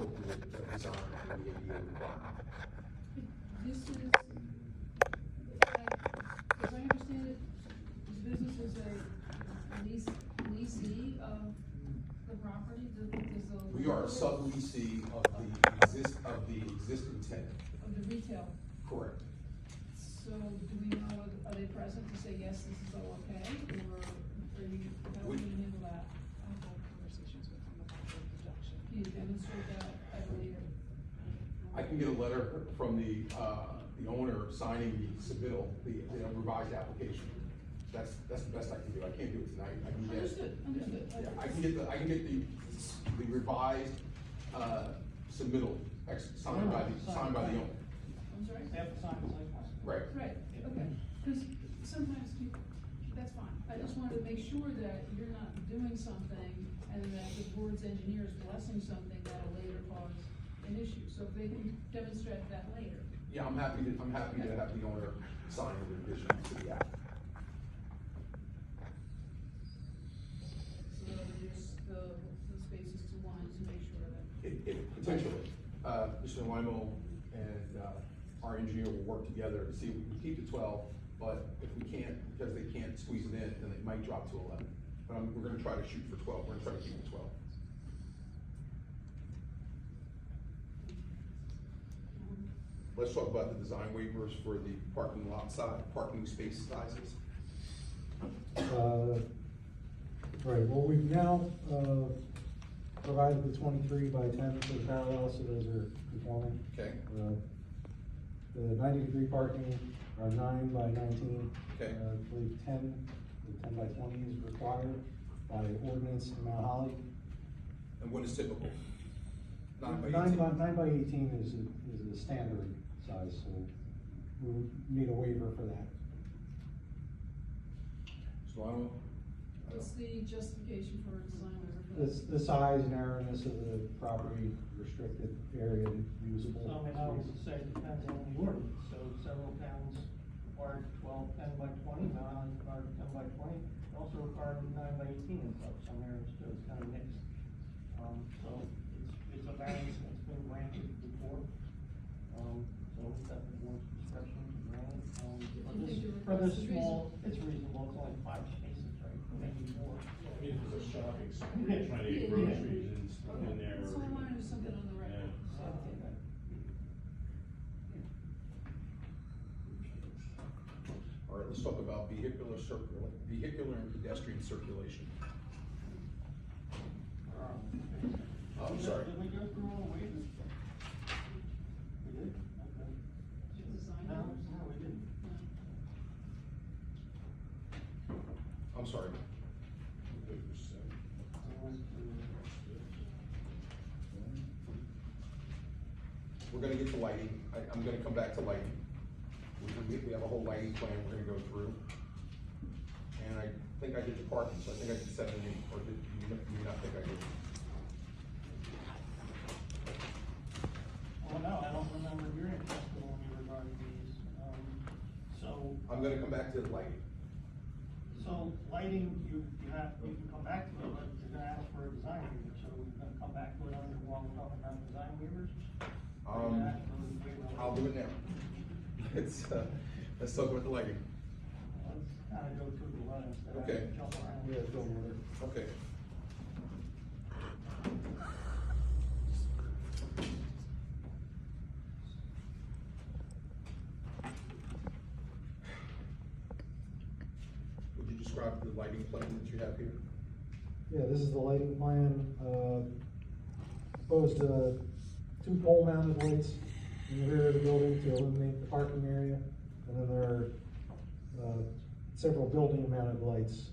appropriate design for the ADA requirement. This is, as I understand it, this business is a leasee of the property, does the. We are a sub-leasee of the existing tenant. Of the retail. Correct. So do we know, are they present to say, yes, this is all okay, or are you, how do you handle that? I've had conversations with them about the reduction. Can you demonstrate that at a later? I can get a letter from the owner signing the submittal, the revised application. That's the best I can do. I can't do it tonight. I can get. Understood. Yeah, I can get the revised, submittal, signed by the owner. I'm sorry? They have to sign the site plan. Right. Right, okay, because sometimes people, that's fine, I just wanted to make sure that you're not doing something and that the board's engineer is blessing something that'll later cause an issue, so if they can demonstrate that later. Yeah, I'm happy to have the owner sign the revision to the app. So there's the spaces to one to make sure that. Potentially, Mr. Limo and, our engineer will work together to see if we can keep the 12, but if we can't, because they can't squeeze it in, then it might drop to 11. But we're gonna try to shoot for 12, we're gonna try to keep it 12. Let's talk about the design waivers for the parking lot size, parking space sizes. Right, well, we've now, provided the 23 by 10 for the parallel, so those are conforming. Okay, The 90-degree parking are 9 by 19. Okay. I believe the 10 by 20 is required by ordinance in Mount Holly. and what is typical? 9 by 9 by 18 is a standard size, so we would need a waiver for that. So I don't. What's the justification for a design waiver for this? The size, narrowness of the property, restricted area, usable. So, I mean, I would say it depends on the ordinance, so several towns require 10 by 20, Mount Holly required 10 by 20, it also required 9 by 18 in some areas too, it's kind of mixed. So it's a variance that's been granted before, so it's at the board's discretion to grant it. For this small, it's reasonable, it's only 5 spaces, right, maybe more. I mean, if it's a shopping center, trying to get groceries and stuff in there. So I wanted to something on the record. Yeah. All right, let's talk about vehicular and pedestrian circulation. I'm sorry. Did we go through all the waivers? We did? Okay. Design No, waivers? no, we didn't. I'm sorry. We're gonna get to lighting. I'm gonna come back to lighting. We have a whole lighting plan we're gonna go through. And I think I did the parking, so I think I did 7 and 8, or did you not think I did? Well, no, I don't remember hearing testimony regarding these, so. I'm gonna come back to the lighting. So lighting, you can come back to it, but you're gonna ask for a design waiver, so you're gonna come back to it under while we're talking about design waivers? Or you're gonna ask for a waiver? I'll do it now. Let's talk about the lighting. Let's kinda go through the letter instead of Okay. jump around. Yeah, go with it. Okay. Would you describe the lighting plan that you have here? Yeah, this is the lighting plan, proposed, 2 pole mounted lights in the rear of the building to illuminate the parking area. And then there are, several building mounted lights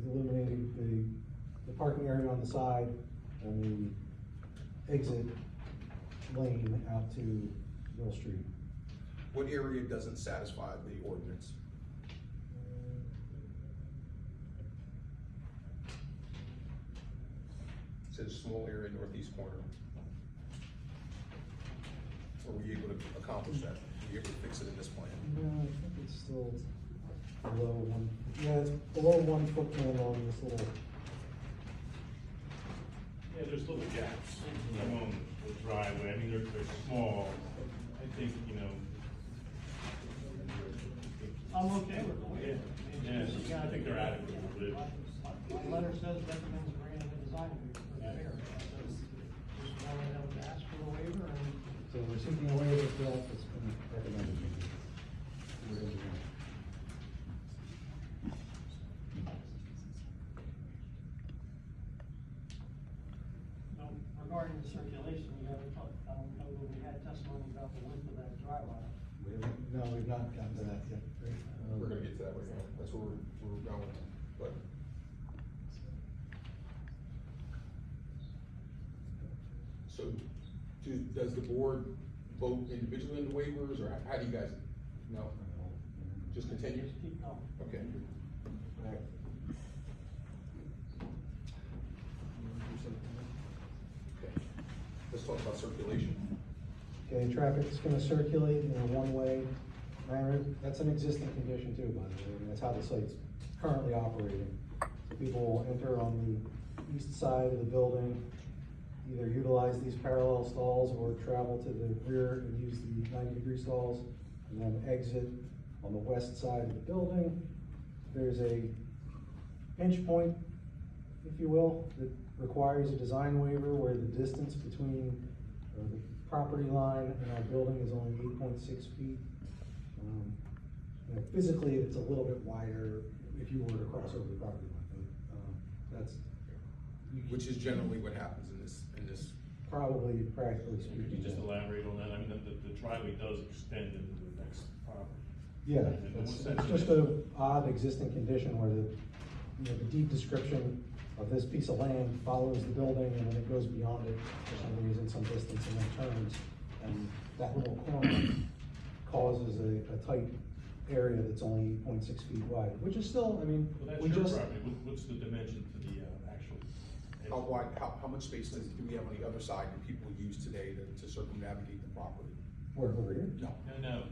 illuminating the parking area on the side and the exit lane out to Mill Street. What area doesn't satisfy the ordinance? It says small area northeast corner. Or were you able to accomplish that? Were you able to fix it in this plan? No, I think it's still below 1, yeah, it's below 1 foot candle on this little. Yeah, Yeah, there's little gaps along the driveway, I mean, they're small, I think, you know. I'm okay with the way. Yeah, I think they're adequate, I believe. My letter says recommends granting a design waiver for the variance, so just wanted them to ask for the waiver and. So we're seeking a waiver for that, that's been recommended. We're gonna do that. So regarding the circulation, you haven't talked, I don't know that we had testimony about the width of that driveway. No, we've not gotten to that yet. We're gonna get to that right now, that's where we're going, but. So, does the board vote individually in the waivers, or how do you guys, no? Just continue? Just keep going. Okay. Okay. Let's talk about circulation. Okay, traffic's gonna circulate in a one-way manner, that's an existing condition too, by the way, and that's how the site's currently operating. So people will enter on the east side of the building, either utilize these parallel stalls or travel to the rear and use the 90-degree stalls, and then exit on the west side of the building. There's a pinch point, if you will, that requires a design waiver where the distance between the property line and our building is only 8.6 feet. You know, physically, it's a little bit wider if you were to cross over the property line, but that's. Which is generally what happens in this. Probably practically Could speaking. you just elaborate on that? I mean, the driveway does extend into the next property. Yeah, In what it's sense just is it? an odd existing condition where the, you know, the deed description of this piece of land follows the building and then it goes beyond it for some reason, some distance, and then turns. And that little corner causes a tight area that's only 8.6 feet wide, which is still, I mean, Well, that's we your just. property, what's the dimension to the actual? How wide, how much space do we have on the other side that people use today to circumnavigate the property? We're over here. No, No,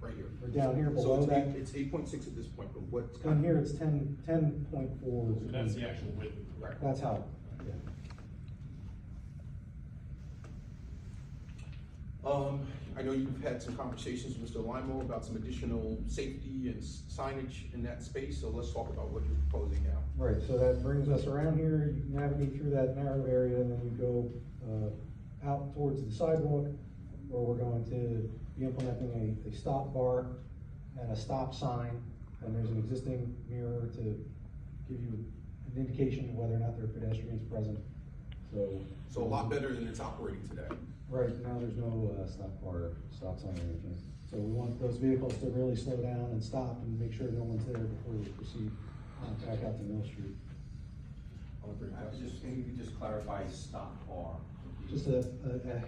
right here. We're down here So below that. it's 8.6 at this point, but what's? Down here, it's 10.4. so that's the actual width. Right. That's how, yeah. I know you've had some conversations with Mr. Limo about some additional safety and signage in that space, so let's talk about what you're proposing now. Right, so that brings us around here, you navigate through that narrow area, and then you go, out towards the sidewalk, where we're going to be implementing a stop bar and a stop sign, and there's an existing mirror to give you an indication of whether or not there are pedestrians present, so. So a lot better than it's operating today. Right, now there's no, stop bar, stop sign or anything, so we want those vehicles to really slow down and stop and make sure no one's there before we proceed back out to Mill Street. Can you just clarify stop bar? Just a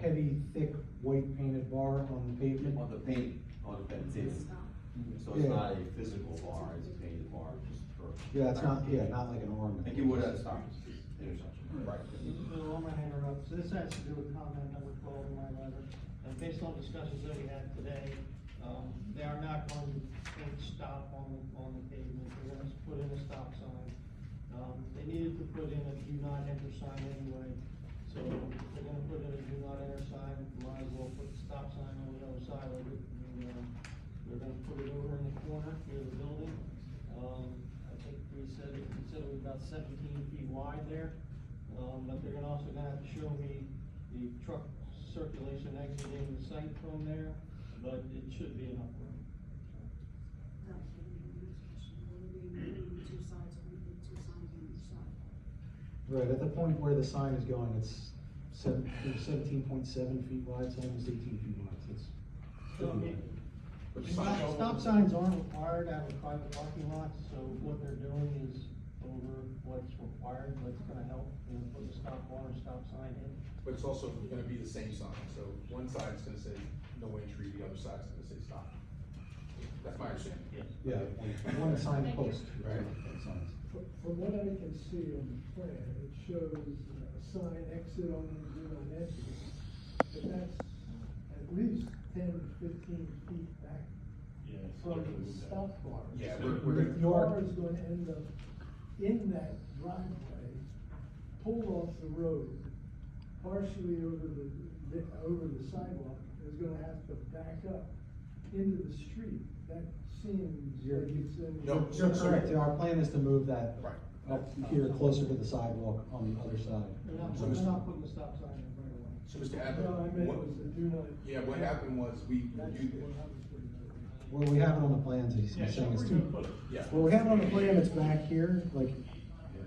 heavy, thick, white painted bar on the pavement. On the paint, so it's Yeah. not a physical bar, it's a painted bar, just for. Yeah, it's not, yeah, not like an ornament. Like you would at a stop intersection. Right. Bill, I'm gonna interrupt, so this has to do with comment number 12 in my letter, and based on discussions that we had today, they are not going to paint stop on the pavement, they're gonna put in a stop sign. They needed to put in a do not enter sign anyway, so they're gonna put in a do not enter sign, might as well put the stop sign on the other side of it, and, they're gonna put it over in the corner near the building. I think we said it was about 17 feet wide there. But they're also gonna have to show me the truck circulation exiting the site from there, but it should be enough room. Right, at the point where the sign is going, it's 17.7 feet wide, so almost 18 feet wide, so it's. So, I mean, But the sign- stop signs aren't required out of private parking lots, so what they're doing is over what's required, but it's gonna help, put the stop bar and stop sign in. But it's also gonna be the same sign, so one side's gonna say no entry, the other side's gonna say stop. That's my understanding. Yeah, one sign post. Right. Signs. From what I can see on the plan, it shows a sign exit only, do not enter. But that's at least 10, 15 feet back Yeah. from the stop bar. Yeah, So we're the gonna- car is gonna end up in that driveway, pull off the road, partially over the sidewalk, is gonna have to back up into the street. That seems You're- like it's in. No, You're correct, our plan is to move that Right. up here closer to the sidewalk on the other side. They're not, So they're Mr. not putting the stop sign in right away. So Mr. No, I Adler, meant what, was the do not. yeah, what happened was we That's reviewed the it. one I was worried about. Well, we have it on the plans, he's saying it's too. Yeah. Well, we have it on the plan, it's back here, like,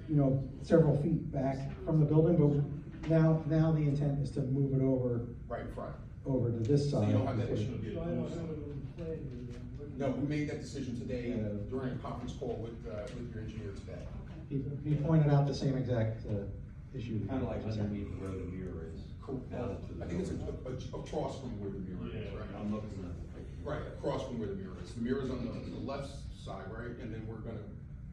you know, several feet back from the building, but now the intent is to move it over Right in front. to this So side. you don't have that issue. So I don't have it on the plan here. No, we made that decision today Yeah. during a conference call with your engineer today. He pointed out the same exact, issue. Kinda like underneath where the mirror is. down to the I think it's building. across from where the mirror is, Yeah. right? I'm looking at the picture. Right, across from where the mirror is. The mirror's on the left side, right? And then we're gonna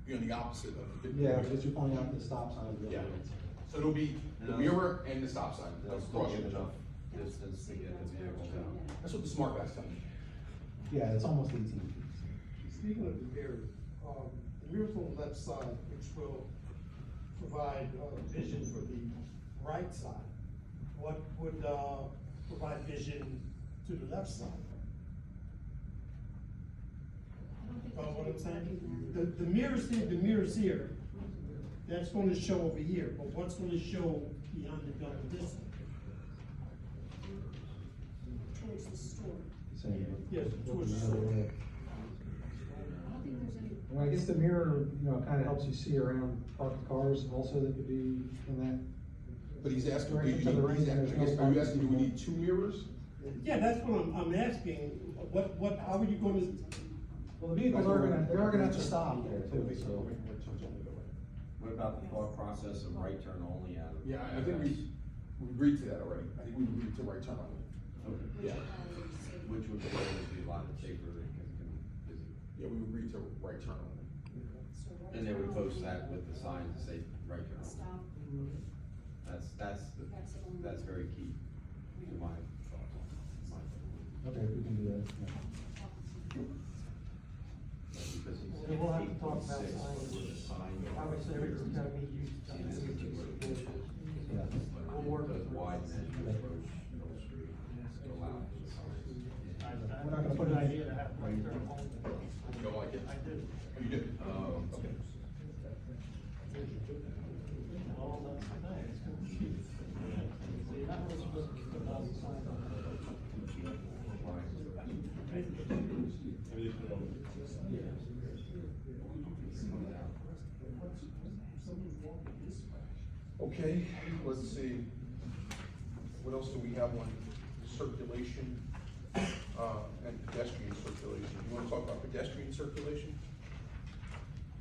be on the opposite of it. Yeah, because you're pointing out the stop sign. of the Yeah. building. So it'll be the mirror and the stop sign. They'll still across give from each enough other. distance to get the vehicles out. That's what the smart guys tell me. Yeah, it's almost 18 feet. Speaking of the mirrors, the mirrors on the left side, which will provide, vision for the right side, what would, provide vision to the left side? What I'm saying, the mirrors here, that's gonna show over here, but what's gonna show behind the building this way? Towards the store. Same. Yes, towards the Other store. way. I don't think there's any. Well, I guess the mirror, you know, kind of helps you see around parked cars also that could be in that. But he's asking, do you Direction to the right, need, there's no are you parking asking, do we signal. need 2 mirrors? Yeah, that's what I'm asking, how are you gonna? Well, the vehicles are gonna have to stop there too, so. What about the thought process of right turn only out of? Yeah, I think we agreed to that already. I think we agreed to right turn on it. Yeah. Which would be a lot safer than busy. Yeah, we agreed to right turn on it. And they would post that with the sign to say right turn only. That's very key to my thoughts. Okay, we can do that, yeah. Because he Well, said we'll have to talk 8.6 about with the sign. Obviously, everything's gotta be used. See, this is where it is. Yeah. We'll work Does with- widen and approach Middle Street, go out to the sign. We're not gonna put Good it- idea to have right turn only. You don't like it? I do. Oh, you did? Okay. All that's nice. See, that was supposed to put out the sign. Okay, let's see. What else do we have on circulation, and pedestrian circulation? You wanna talk about pedestrian circulation?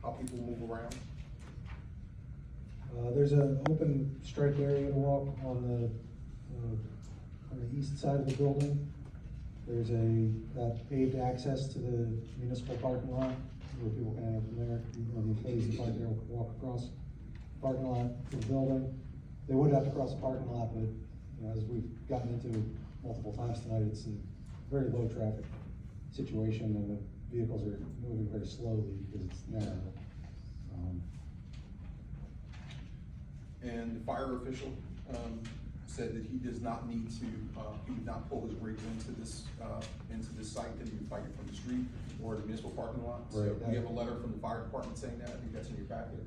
How people move around? There's an open striped area to walk on the east side of the building. There's paved access to the municipal parking lot, where people can enter from there, you know, the employees who park there will walk across the parking lot to the building. They would have to cross the parking lot, but, you know, as we've gotten into multiple times tonight, it's a very low traffic situation, and the vehicles are moving very slowly because it's narrow. And the fire official, said that he does not need to, he did not pull his rigs into this site, that he would fight it from the street or the municipal parking lot. So Right. we have a letter from the fire department saying that, I think that's in your packet.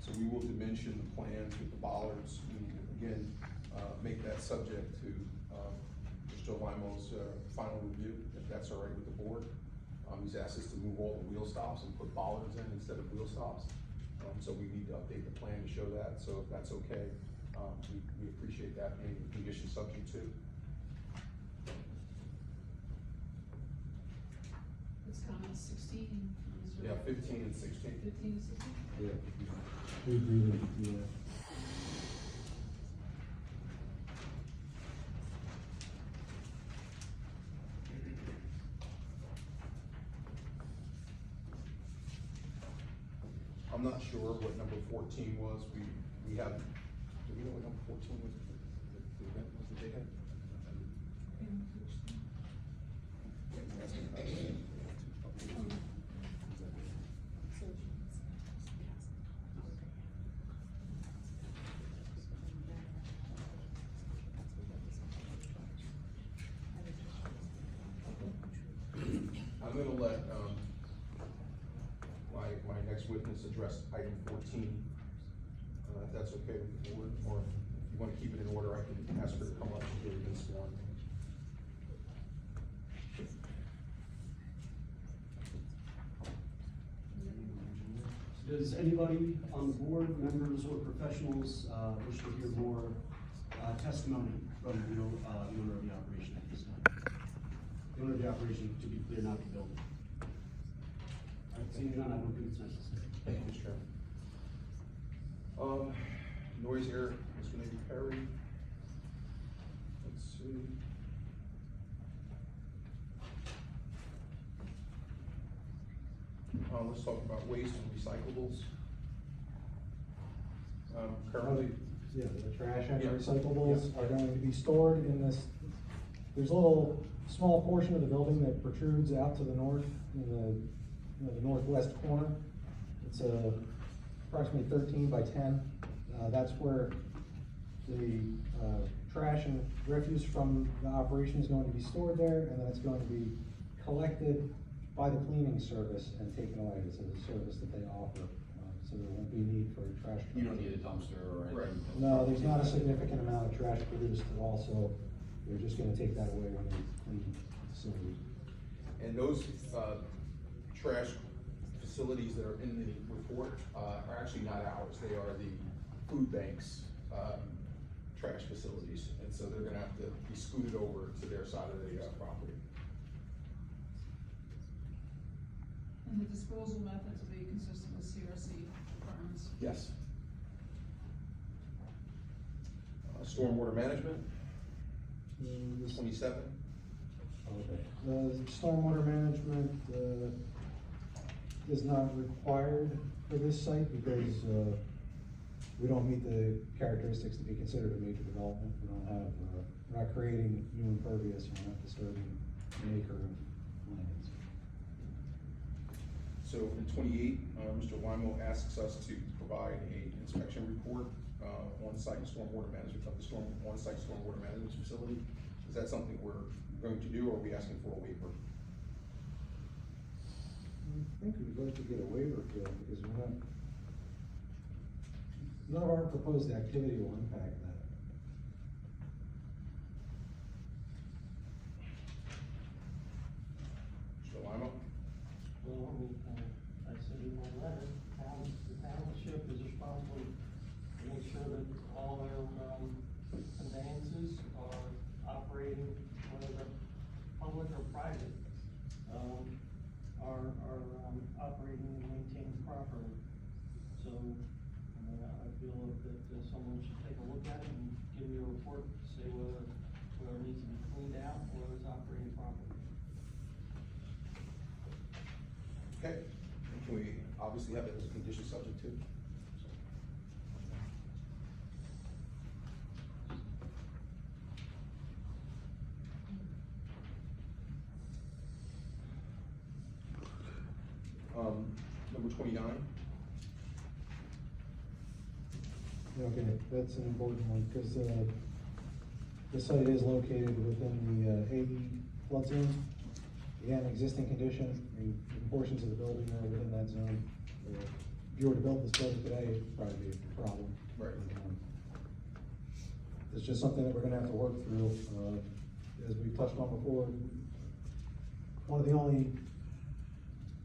So we will dimension the plans with the bollards, and again, make that subject to, Mr. Limo's, final review, if that's all right with the board. He's asked us to move all the wheel stops and put bollards in instead of wheel stops. So we need to update the plan to show that, so if that's okay, we appreciate that, any condition subject to. It's comments 16. Is there- Yeah, 15 and 16. 15 and 16? Yeah. We agree with you. I'm not sure what number 14 was, we have, do we know what number 14 was? The event was the day? I'm gonna let, my next witness address item 14, if that's okay with the board, or if you wanna keep it in order, I can ask her to come up and do it this one. Does anybody on the board, members or professionals, wish to hear more, testimony from, the owner of the operation at this time? The owner of the operation, to be clear, not the building. All right, seeing none, I don't think it's necessary. Thank you, Mr. Chairman. Noise here, Mr. Navy Perry. Let's see. Let's talk about waste and recyclables. Currently, Yeah, the trash and Yeah. recyclables are going to be stored in this, there's a little, small portion of the building that protrudes out to the north, in the northwest corner. It's approximately 13 by 10. That's where the trash and refuse from the operation is going to be stored there, and then it's going to be collected by the cleaning service and taken away. It's a service that they offer, so there won't be a need for a trash. You don't need a dumpster or anything? Right. No, there's not a significant amount of trash produced at all, so they're just gonna take that away when they clean the facility. and those, trash facilities that are in the report, are actually not ours, they are the food bank's, trash facilities, and so they're gonna have to be scooted over to their side of the, property. And the disposal methods will be consistent with CRC requirements. Yes. Stormwater management, This- 27. Okay. Stormwater management, is not required for this site because, we don't meet the characteristics to be considered a major development. We don't have, we're not creating new impervious, we're not disturbing an acre of lands. So in 28, Mr. Wymo asks us to provide a inspection report, on-site stormwater management, of the on-site stormwater management facility. Is that something we're going to do, or are we asking for a waiver? I think we'd like to get a waiver for that because we're not, none of our proposed activity will impact that. Mr. Wymo? Well, I said in my letter, the township is responsible to make sure that all their, conveyances are operating, whether they're public or private, are operating and maintained properly. So, I feel that someone should take a look at it and give me a report to say whether it needs to be cleaned out or it's operating properly. Okay, and can we obviously have it as a condition subject to? Number 29. Okay, that's an important one, because, the site is located within the, AE flood zone. Again, existing condition, I mean, portions of the building are within that zone. If you were to build this building today, it'd probably be a problem. Right. It's just something that we're gonna have to work through, as we touched on before. One of the only,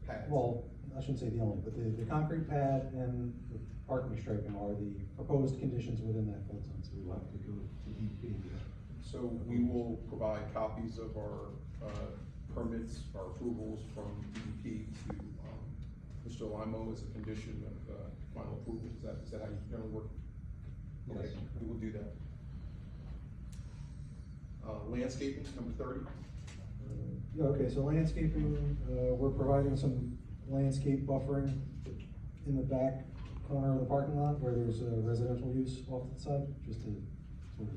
Pads. well, I shouldn't say the only, but the concrete pad and the parking striping are the proposed conditions within that flood zone, so we will have to go to DEP. So we will provide copies of our, permits, our approvals from DEP to, Mr. Limo as a condition of, final approval. Is that how you generally work? Okay, Yes. we will do that. Landscaping, number 30. Yeah, okay, so landscaping, we're providing some landscape buffering in the back corner of the parking lot where there's a residential use off to the side, just to sort of.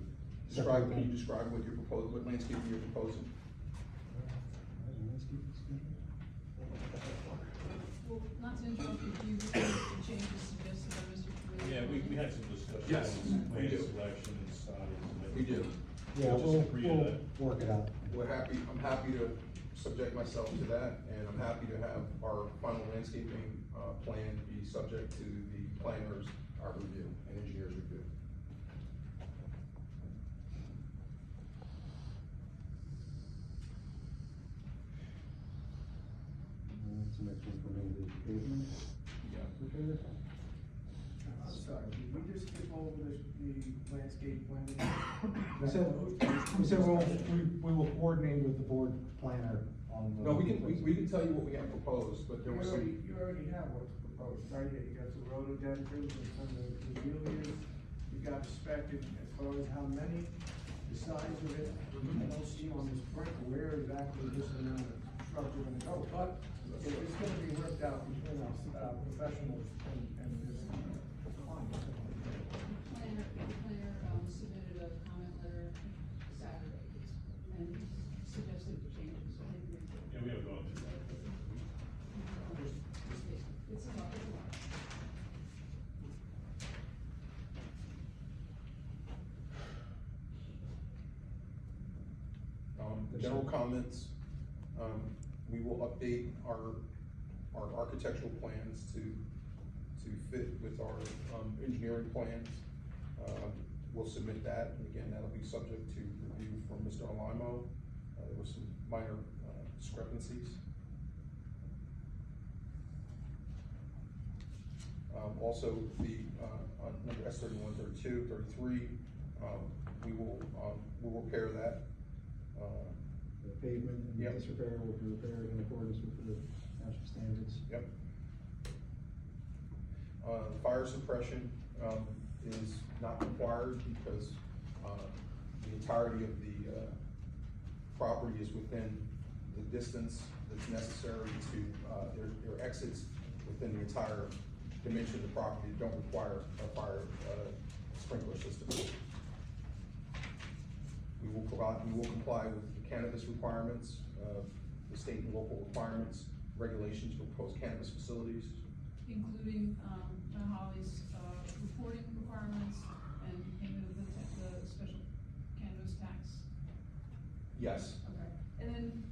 Describe, can you describe what you're proposing, what landscaping you're proposing? Well, not to interrupt you, do you recall the changes suggested by Mr. Trujillo? Yeah, we had some discussion. Yes, we Plan do. selection and size. and We do. Yeah, Just we'll agree to that. work it out. I'm happy to subject myself to that, and I'm happy to have our final landscaping, plan be subject to the planners, our review, and engineers review. That's the next one for me, the pavement Yeah. repair. I'm sorry, did we just skip over the landscape plan? We said we will coordinate with the board planner on the. No, we can tell you what we have proposed, but there was some. You already have what's proposed, right? You got some rhododendrons and some of the dahlias. You got a spec as far as how many, the size of it. I don't see on this print where exactly this amount of shrubs are gonna go, but it's gonna be worked out between us, professionals and this client. The planner submitted a comment letter Saturday and suggested changes, so I agree. Yeah, we have gone through that. It's a lot, it's a lot. General comments, we will update our architectural plans to fit with our, engineering plans. We'll submit that, and again, that'll be subject to review from Mr. Alimo. There were some minor discrepancies. Also, the, number S31, 32, 33, we'll repair that. The pavement and Yep. disrepair will be repaired in accordance with the township standards. Yep. Fire suppression, is not required because, the entirety of the, property is within the distance that's necessary to, there are exits within the entire dimension of the property that don't require a fire, sprinkler system. We will comply with the cannabis requirements, the state and local requirements, regulations for proposed cannabis facilities. Including, Holly's, reporting requirements and payment of the special cannabis tax. Yes, Okay, and then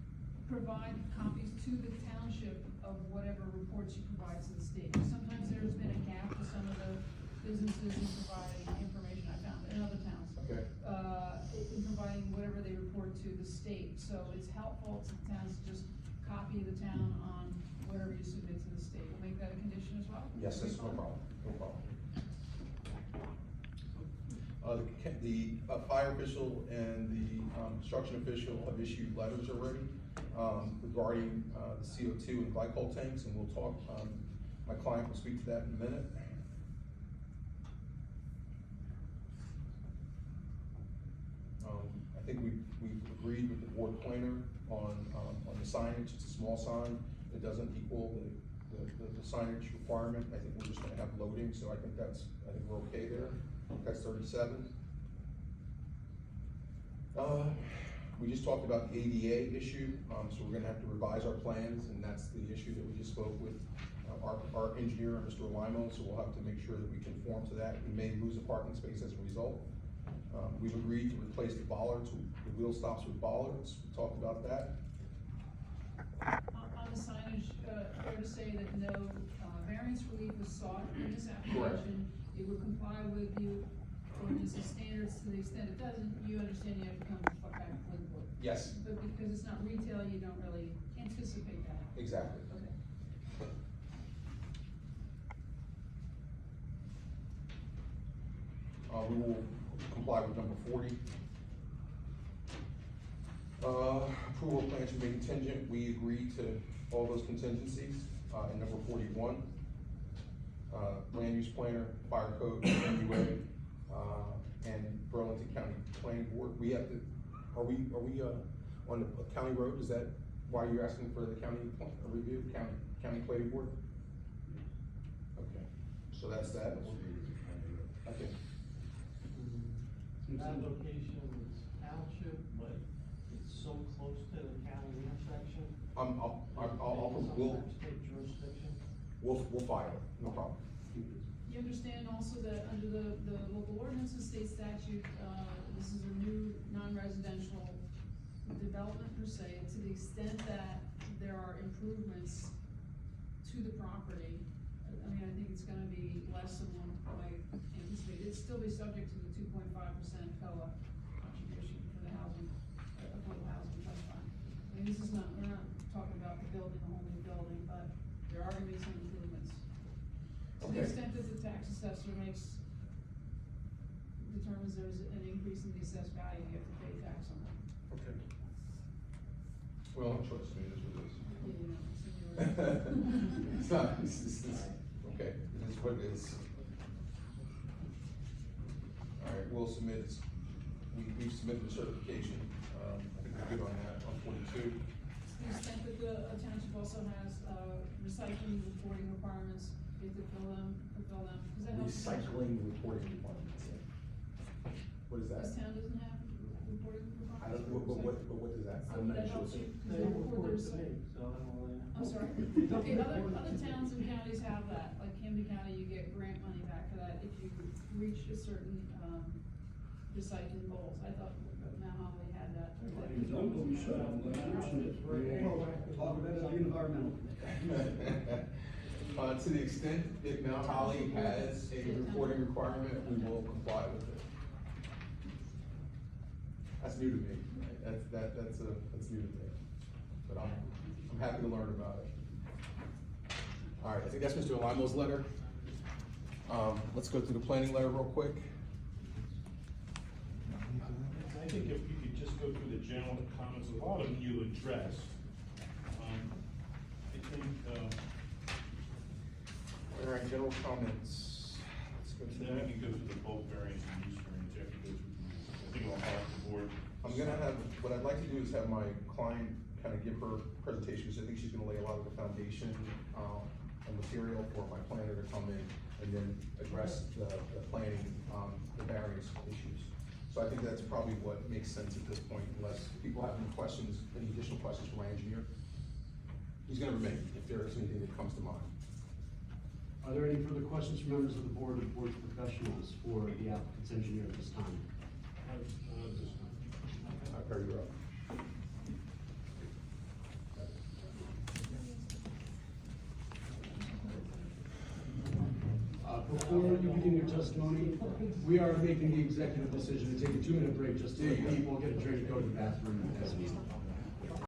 provide copies to the township of whatever reports you provide to the state. Sometimes there's been a gap to some of the businesses in providing information I found in other towns. okay. In providing whatever they report to the state, so it's helpful to the towns to just copy the town on whatever you submit to the state. We'll make that a condition as well? Yes, that's no problem, no problem. The fire official and the, construction official have issued letters already, regarding, the CO2 and glycol tanks, and we'll talk, my client will speak to that in a minute. I think we've agreed with the board planner on the signage. It's a small sign, it doesn't equal the signage requirement. I think we're just gonna have loading, so I think we're okay there. That's 37. We just talked about the ADA issue, so we're gonna have to revise our plans, and that's the issue that we just spoke with our engineer, Mr. Alimo, so we'll have to make sure that we conform to that. We may lose a parking space as a result. We've agreed to replace the bollards, the wheel stops with bollards. We talked about that. On the signage, fair to say that no, variance relief was sought in this application. It would comply with the ordinance's standards. To the extent it doesn't, you understand you have to come back before the board. Yes, But because it's not retail, you don't really anticipate that. exactly. Okay. We will comply with number 40. Approval of plans should be contingent. We agree to all those contingencies, in number 41. Land use planner, fire code, MUA, and Burlington County Planning Board. We have to, are we on the county road? Is that, why are you asking for the county review, county planning board? Yes, sir. Okay. Yes, sir. We'll, comply with number 41. Approval of plans should be contingent. We agree to all those contingencies, in number 41. Land use planner, fire code, MUA, and Burlington County Planning Board. We have to, are we on the county road? Is that why you're asking for the county review, county planning board? Okay, so that's that? Okay. That location is township, but it's so close to the county intersection. We'll Sometimes take jurisdiction. we'll file it, no problem. You understand also that under the local ordinances, state statute, this is a new non-residential development per se, to the extent that there are improvements to the property. I mean, I think it's gonna be less than one might anticipate, it'd still be subject to the 2.5% COA contribution for the housing, affordable housing, that's fine. I mean, this is not, we're not talking about the building, a whole new building, but there are gonna be some improvements. To the Okay. extent that the tax assessor determines there's an increase in the assessed value, you have to pay tax on that. Okay. Well, no choice, I mean, that's what it is. You know, it's in your- It's not, it's, okay, it is what it is. All right, we'll submit, we've submitted the certification, I think we're good on that, on 42. To the extent that the township also has, recycling reporting requirements, you have to fulfill them, because that helps. Recycling reporting requirements. What is that? This town doesn't have reporting requirements. I don't, what is that? So I'm not that sure. helps you, because They they report report their. to me, so I don't really. I'm sorry, okay, other towns and counties have that, like Camden County, you get grant money back for that if you reach a certain, recycling goals, I thought Mount Holly had that. Talk about the environmental. To the extent that Mount Holly has a reporting requirement, we will comply with it. That's new to me, that's new to me, but I'm happy to learn about it. All right, I think that's Mr. Alimo's letter. Let's go through the planning letter real quick. I think if you could just go through the general comments, a lot of them you addressed. I think, All right, general comments. Let's go and through then that. we can go through the bulk variance and use variance after we go through. I think I'll have the board. I'm gonna have, what I'd like to do is have my client kind of give her presentation, because I think she's gonna lay a lot of the foundation, and material for my planner to come in and then address the planning, the variance issues. So I think that's probably what makes sense at this point, unless people have any questions, any additional questions for my engineer. He's gonna remain if there is anything that comes to mind. Are there any further questions from members of the board or board professionals for the applicant's engineer at this time? Perry, you're up. Before you begin your testimony, we are making the executive decision to take a 2-minute break just to let people get a drink, go to the bathroom as needed.